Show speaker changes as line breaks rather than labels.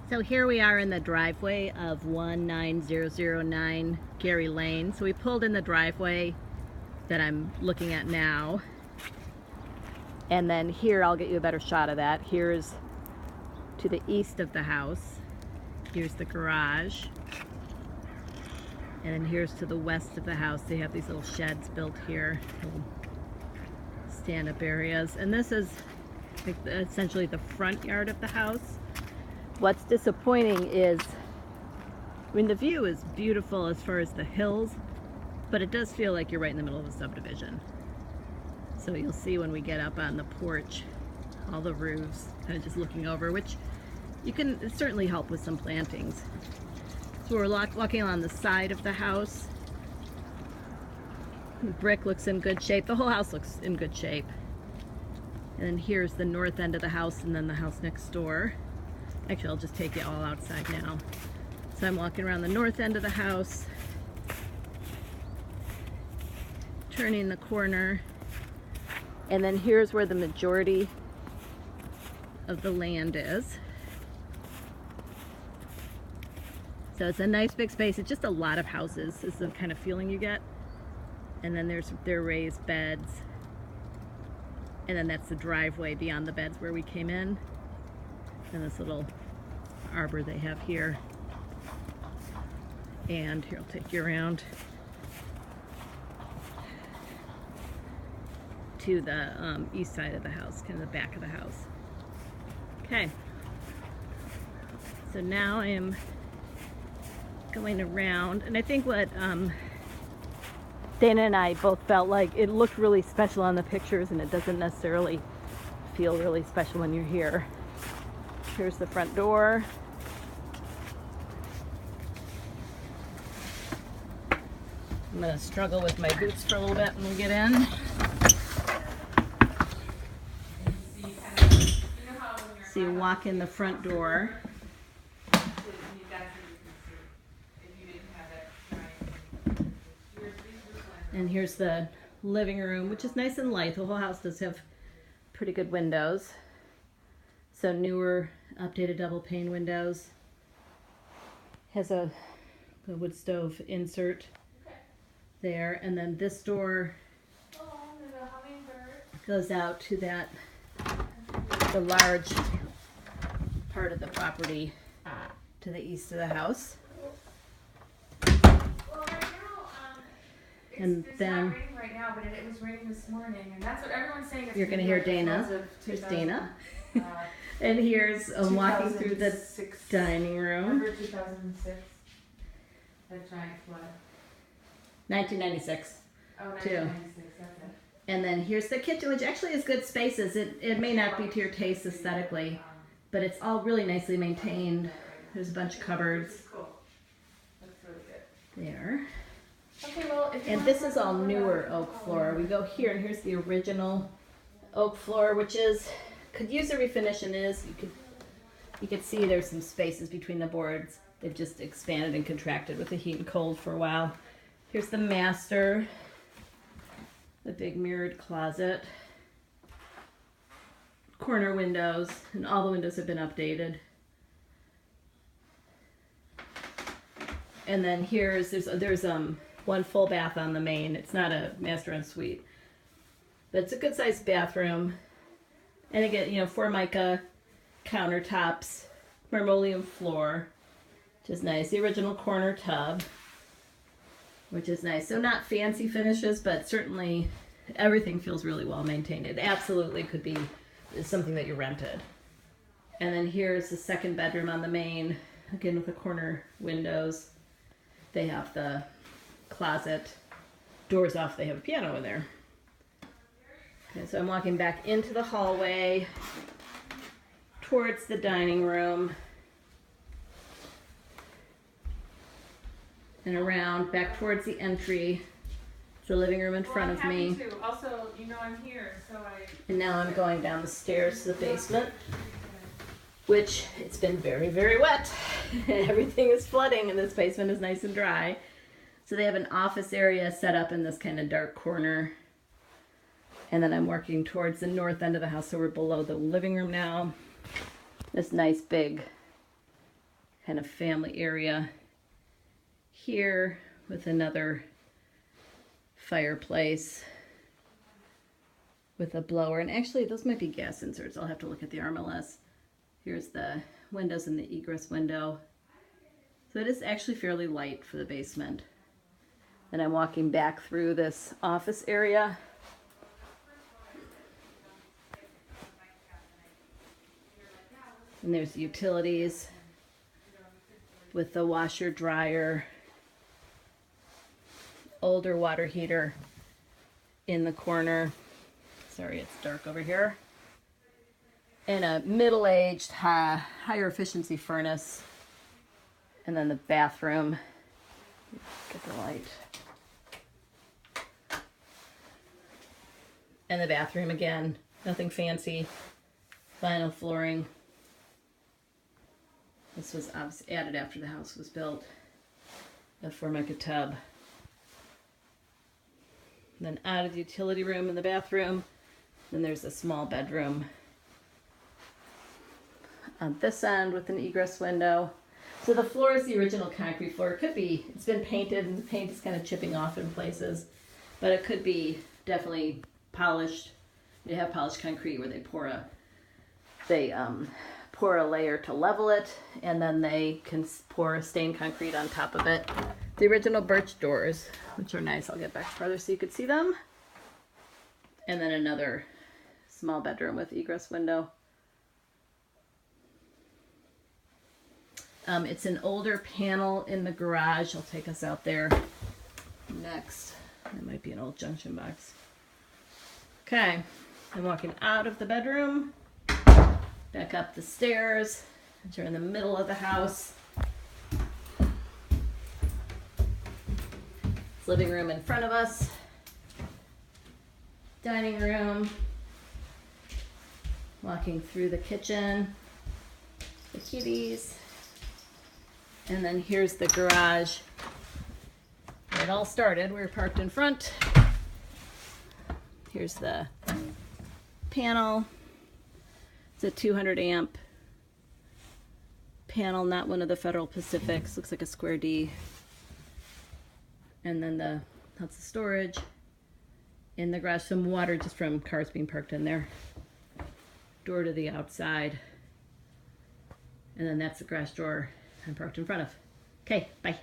So here we are in the driveway of 19009 Gary Lane. So we pulled in the driveway that I'm looking at now. And then here, I'll get you a better shot of that. Here's to the east of the house. Here's the garage. And then here's to the west of the house. They have these little sheds built here, little stand-up areas. And this is essentially the front yard of the house. What's disappointing is, I mean, the view is beautiful as far as the hills, but it does feel like you're right in the middle of a subdivision. So you'll see when we get up on the porch, all the roofs, kind of just looking over, which you can certainly help with some plantings. So we're walking along the side of the house. The brick looks in good shape. The whole house looks in good shape. And then here's the north end of the house, and then the house next door. Actually, I'll just take you all outside now. So I'm walking around the north end of the house, turning the corner, and then here's where the majority of the land is. So it's a nice big space. It's just a lot of houses is the kind of feeling you get. And then there's their raised beds. And then that's the driveway beyond the beds where we came in. And this little arbor they have here. And here, I'll take you around to the east side of the house, kind of the back of the house. Okay. So now I am going around, and I think what Dana and I both felt like it looked really special on the pictures, and it doesn't necessarily feel really special when you're here. Here's the front door. I'm going to struggle with my boots for a little bit when we get in. So you walk in the front door. And here's the living room, which is nice and light. The whole house does have pretty good windows. So newer, updated double pane windows. Has a wood stove insert there. And then this door goes out to that, the large part of the property to the east of the house. And
it's
then
not raining right now, but it was raining this morning, and that's what everyone's saying.
You're going to hear Dana. Here's Dana. And here's walking through the dining room.
Remember 2006? That giant flood.
1996.
Oh, 1996, okay.
And then here's the kitchen, which actually is good spaces. It may not be to your taste aesthetically, but it's all really nicely maintained. There's a bunch of cupboards.
Cool. That's really good.
There.
Okay, well, if you
And this is all newer oak floor. We go here, and here's the original oak floor, which is could use a refinish, and you could see there's some spaces between the boards. They've just expanded and contracted with the heat and cold for a while. Here's the master, the big mirrored closet, corner windows, and all the windows have been updated. And then here's there's one full bath on the main. It's not a master en suite, but it's a good sized bathroom. And again, Formica countertops, marmoleum floor, which is nice. The original corner tub, which is nice. So not fancy finishes, but certainly everything feels really well maintained. It absolutely could be something that you rented. And then here's the second bedroom on the main, again with the corner windows. They have the closet, doors off, they have a piano in there. Okay, so I'm walking back into the hallway towards the dining room and around back towards the entry. The living room in front of me.
Too. Also, I'm here, so
And now I'm going down the stairs to the basement, which it's been very, very wet. Everything is flooding, and this basement is nice and dry. So they have an office area set up in this kind of dark corner. And then I'm working towards the north end of the house, so we're below the living room now. This nice big kind of family area here with another fireplace with a blower. And actually, those might be gas inserts. I'll have to look at the RMLS. Here's the windows and the egress window. So it is actually fairly light for the basement. And I'm walking back through this office area. And there's utilities with the washer, dryer, older water heater in the corner. Sorry, it's dark over here. And a middle-aged, higher efficiency furnace. And then the bathroom. Get the light. And the bathroom again, nothing fancy. Vinyl flooring. This was added after the house was built. A Formica tub. Then out of the utility room in the bathroom. Then there's a small bedroom on this end with an egress window. So the floor is the original concrete floor. It could be, it's been painted and the paint is kind of chipping off in places, but it could be definitely polished. They have polished concrete where they pour a layer to level it, and then they can pour stained concrete on top of it. The original birch doors, which are nice. I'll get back farther so you could see them. And then another small bedroom with egress window. It's an older panel in the garage. I'll take us out there next. It might be an old junction box. Okay, I'm walking out of the bedroom, back up the stairs. You're in the middle of the house. Living room in front of us. Dining room. Walking through the kitchen. The kitties. And then here's the garage where it all started. We were parked in front. Here's the panel. It's a 200 amp panel, not one of the Federal Pacifics. Looks like a square D. And then that's the storage. In the garage, some water just from cars being parked in there. Door to the outside. And then that's the garage door I'm parked in front of. Okay, bye.